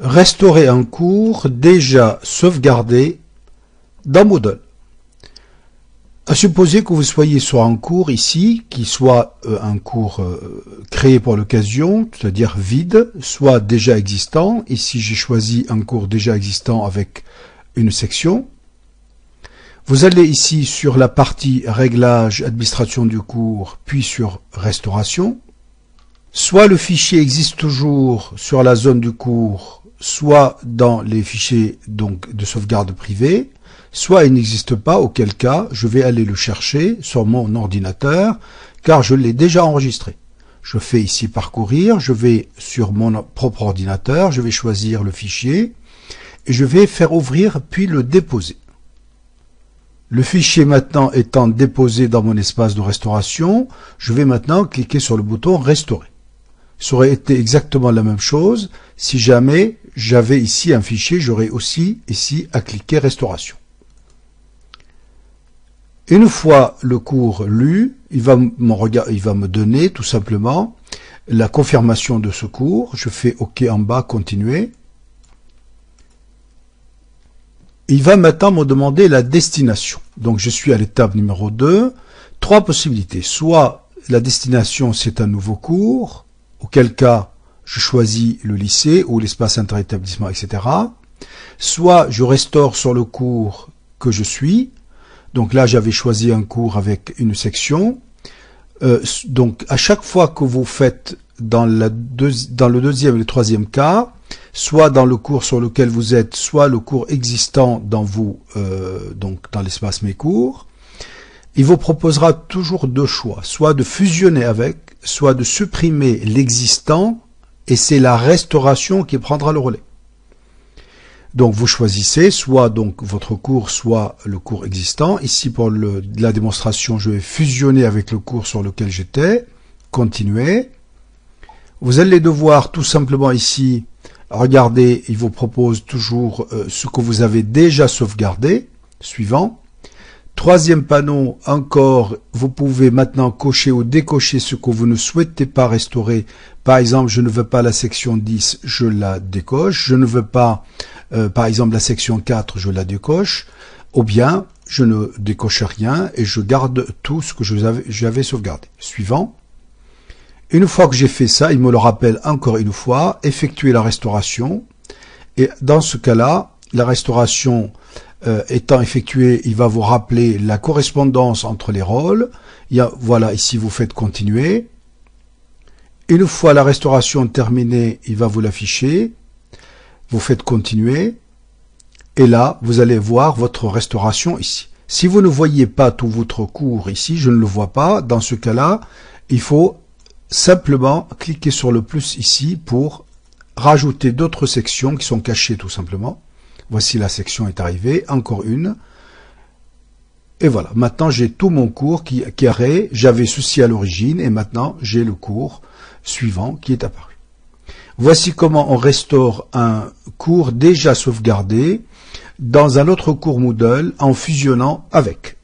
Restaurer un cours déjà sauvegardé dans Moodle. À supposer que vous soyez sur un cours ici, qui soit un cours créé pour l'occasion, c'est-à-dire vide, soit déjà existant. Ici, j'ai choisi un cours déjà existant avec une section. Vous allez ici sur la partie Réglages, administration du cours, puis sur Restauration. Soit le fichier existe toujours sur la zone du cours, soit dans les fichiers donc de sauvegarde privée, soit il n'existe pas, auquel cas je vais aller le chercher sur mon ordinateur, car je l'ai déjà enregistré. Je fais ici parcourir, je vais sur mon propre ordinateur, je vais choisir le fichier, et je vais faire ouvrir puis le déposer. Le fichier maintenant étant déposé dans mon espace de restauration, je vais maintenant cliquer sur le bouton Restaurer. Ça aurait été exactement la même chose si jamais j'avais ici un fichier, j'aurais aussi ici à cliquer Restauration. Une fois le cours lu, il va me donner tout simplement la confirmation de ce cours. Je fais OK en bas, continuer. Il va maintenant me demander la destination. Donc je suis à l'étape numéro 2. Trois possibilités. Soit la destination c'est un nouveau cours, auquel cas je choisis le lycée ou l'espace interétablissement, etc. Soit je restaure sur le cours que je suis. Donc là j'avais choisi un cours avec une section. Donc à chaque fois que vous faites dans le deuxième et le troisième cas, soit dans le cours sur lequel vous êtes, soit le cours existant dans donc dans l'espace Mes cours, il vous proposera toujours deux choix, soit de fusionner avec, soit de supprimer l'existant, et c'est la restauration qui prendra le relais. Donc vous choisissez soit donc votre cours, soit le cours existant. Ici pour la démonstration, je vais fusionner avec le cours sur lequel j'étais. Continuer. Vous allez devoir tout simplement ici regarder, il vous propose toujours ce que vous avez déjà sauvegardé. Suivant. Troisième panneau, encore, vous pouvez maintenant cocher ou décocher ce que vous ne souhaitez pas restaurer. Par exemple, je ne veux pas la section 10, je la décoche. Je ne veux pas, par exemple, la section 4, je la décoche. Ou bien, je ne décoche rien et je garde tout ce que j'avais sauvegardé. Suivant. Une fois que j'ai fait ça, il me le rappelle encore une fois, effectuer la restauration. Et dans ce cas-là, la restauration étant effectuée, il va vous rappeler la correspondance entre les rôles. Voilà, ici vous faites continuer. Une fois la restauration terminée, il va vous l'afficher. Vous faites continuer. Et là, vous allez voir votre restauration ici. Si vous ne voyez pas tout votre cours ici, je ne le vois pas, dans ce cas-là, il faut simplement cliquer sur le plus ici pour rajouter d'autres sections qui sont cachées tout simplement. Voici la section est arrivée, encore une. Et voilà, maintenant j'ai tout mon cours qui est j'avais ceci à l'origine et maintenant j'ai le cours suivant qui est apparu. Voici comment on restaure un cours déjà sauvegardé dans un autre cours Moodle en fusionnant avec.